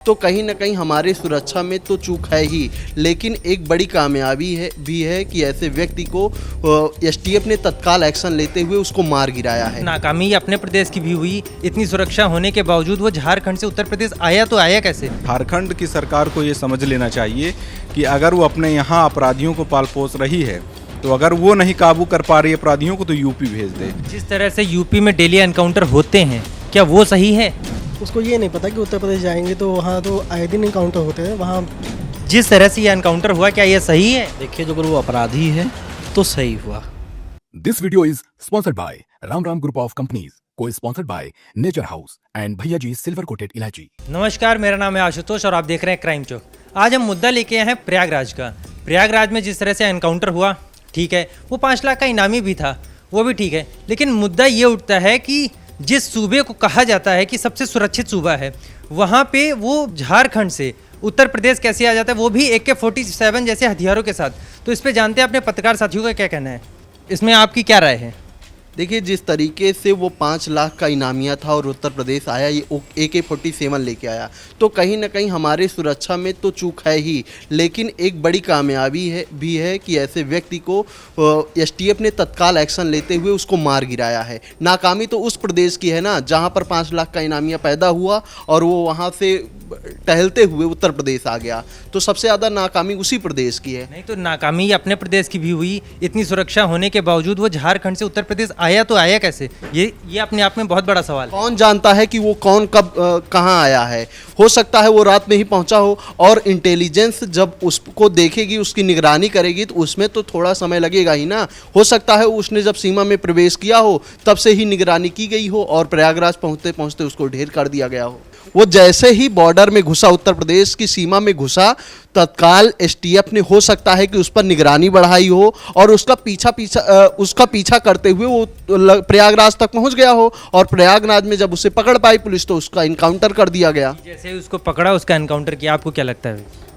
तो कहीं ना कहीं हमारे सुरक्षा में तो चूक है ही, लेकिन एक बड़ी कामयाबी भी है कि ऐसे व्यक्ति को एसटीएफ ने तत्काल एक्शन लेते हुए उसको मार गिराया है। नाकामी अपने प्रदेश की भी हुई, इतनी सुरक्षा होने के बावजूद वो झारखंड से उत्तर प्रदेश आया तो आया कैसे? झारखंड की सरकार को ये समझ लेना चाहिए कि अगर वो अपने यहाँ अपराधियों को पाल पोस रही है तो अगर वो नहीं काबू कर पा रही अपराधियों को तो यूपी भेज दे। जिस तरह से यूपी में डेली एनकाउंटर होते हैं, क्या वो सही है? उसको ये नहीं पता कि उत्तर प्रदेश जाएंगे तो वहाँ तो आए दिन एनकाउंटर होते हैं वहाँ। जिस तरह से ये एनकाउंटर हुआ, क्या ये सही है? देखिए, जो अगर वो अपराधी है तो सही हुआ। This video is sponsored by Ram Ram Group of Companies, co-sponsored by Nature House and भैया जी सिल्वर कोटेड इलायची। नमस्कार, मेरा नाम है आशुतोष और आप देख रहे हैं क्राइम चौक। आज हम मुद्दा लेके आए हैं प्रयागराज का। प्रयागराज में जिस तरह से एनकाउंटर हुआ, ठीक है, वो 5 लाख का इनामी भी था, वो भी ठीक है, लेकिन मुद्दा ये उठता है कि जिस सूबे को कहा जाता है कि सबसे सुरक्षित सूबा है, वहाँ पे वो झारखंड से उत्तर प्रदेश कैसे आ जाता है, वो भी AK-47 जैसे हथियारों के साथ। तो इस पे जानते हैं अपने पत्रकार साथियों का क्या कहना है, इसमें आपकी क्या राय है? देखिए, जिस तरीके से वो 5 लाख का इनामिया था और उत्तर प्रदेश आया, ये AK-47 लेके आया, तो कहीं ना कहीं हमारे सुरक्षा में तो चूक है ही, लेकिन एक बड़ी कामयाबी भी है कि ऐसे व्यक्ति को एसटीएफ ने तत्काल एक्शन लेते हुए उसको मार गिराया है। नाकामी तो उस प्रदेश की है ना जहां पर 5 लाख का इनामिया पैदा हुआ और वो वहां से टहलते हुए उत्तर प्रदेश आ गया, तो सबसे ज़्यादा नाकामी उसी प्रदेश की है। नहीं तो नाकामी अपने प्रदेश की भी हुई, इतनी सुरक्षा होने के बावजूद वो झारखंड से उत्तर प्रदेश आया तो आया कैसे? ये अपने आप में बहुत बड़ा सवाल है। कौन जानता है कि वो कौन कब कहाँ आया है? हो सकता है वो रात में ही पहुंचा हो, और इंटेलिजेंस जब उसको देखेगी, उसकी निगरानी करेगी, तो उसमें तो थोड़ा समय लगेगा ही ना। हो सकता है उसने जब सीमा में प्रवेश किया हो तब से ही निगरानी की गई हो और प्रयागराज पहुंचते पहुंचते उसको ढेर कर दिया गया हो। वो जैसे ही बॉर्डर में घुसा, उत्तर प्रदेश की सीमा में घुसा, तत्काल एसटीएफ ने हो सकता है कि उस पर निगरानी बढ़ाई हो और उसका पीछा करते हुए वो प्रयागराज तक पहुंच गया हो, और प्रयागराज में जब उसे पकड़ पाई पुलिस तो उसका इनकाउंटर कर दिया गया। जैसे ही उसको पकड़ा, उसका एनकाउंटर किया, आपको क्या लगता है?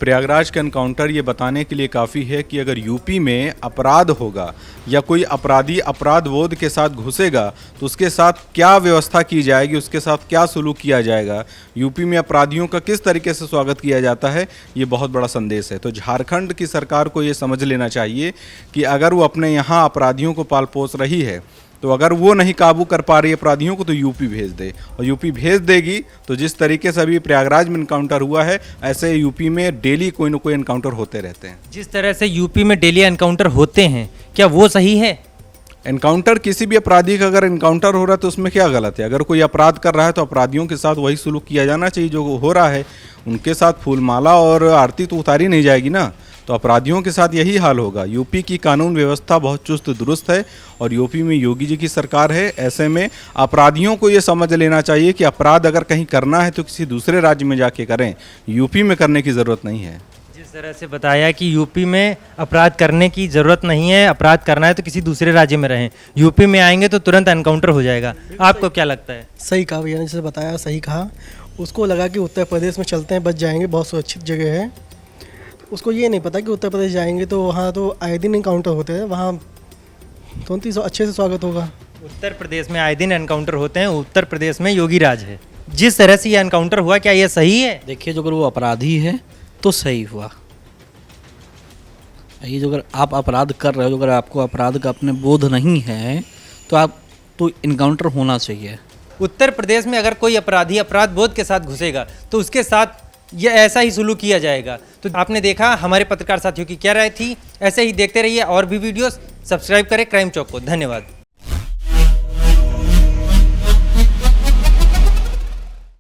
प्रयागराज का एनकाउंटर ये बताने के लिए काफ़ी है कि अगर यूपी में अपराध होगा या कोई अपराधी अपराध बोध के साथ घुसेगा तो उसके साथ क्या व्यवस्था की जाएगी, उसके साथ क्या सलूक किया जाएगा, यूपी में अपराधियों का किस तरीके से स्वागत किया जाता है, ये बहुत बड़ा संदेश है। तो झारखंड की सरकार को ये समझ लेना चाहिए कि अगर वो अपने यहाँ अपराधियों को पाल पोस रही है तो अगर वो नहीं काबू कर पा रही अपराधियों को तो यूपी भेज दे, और यूपी भेज देगी तो जिस तरीके से अभी प्रयागराज में एनकाउंटर हुआ है, ऐसे यूपी में डेली कोई ना कोई एनकाउंटर होते रहते हैं। जिस तरह से यूपी में डेली एनकाउंटर होते हैं, क्या वो सही है? एनकाउंटर, किसी भी अपराधी का अगर एनकाउंटर हो रहा है तो उसमें क्या गलत है? अगर कोई अपराध कर रहा है तो अपराधियों के साथ वही सलूक किया जाना चाहिए जो हो रहा है। उनके साथ फूलमाला और आरती तो उतारी नहीं जाएगी ना, तो अपराधियों के साथ यही हाल होगा। यूपी की कानून व्यवस्था बहुत चुस्त दुरुस्त है और यूपी में योगी जी की सरकार है। ऐसे में अपराधियों को ये समझ लेना चाहिए कि अपराध अगर कहीं करना है तो किसी दूसरे राज्य में जाके करें, यूपी में करने की ज़रूरत नहीं है। जिस तरह से बताया कि यूपी में अपराध करने की ज़रूरत नहीं है, अपराध करना है तो किसी दूसरे राज्य में रहें, यूपी में आएंगे तो तुरंत एनकाउंटर हो जाएगा। आपको क्या लगता है? सही कहा भैया ने, जैसे बताया सही कहा। उसको लगा कि उत्तर प्रदेश में चलते हैं, बच जाएंगे, बहुत सुरक्षित जगह है। उसको ये नहीं पता कि उत्तर प्रदेश जाएंगे तो वहाँ तो आए दिन एनकाउंटर होते हैं, वहाँ तो अच्छे से स्वागत होगा। उत्तर प्रदेश में आए दिन एनकाउंटर होते हैं, उत्तर प्रदेश में योगी राज है। जिस तरह से ये एनकाउंटर हुआ, क्या ये सही है? देखिए, जो अगर वो अपराधी है तो सही हुआ। ये जो अगर आप अपराध कर रहे हो, अगर आपको अपराध का अपने बोध नहीं है तो इनकाउंटर होना चाहिए। उत्तर प्रदेश में अगर कोई अपराधी अपराध बोध के साथ घुसेगा तो उसके साथ ये ऐसा ही सुलूक किया जाएगा। तो आपने देखा हमारे पत्रकार साथियों की क्या राय थी। ऐसे ही देखते रहिए और भी वीडियोस। सब्सक्राइब करें क्राइम चौक को। धन्यवाद।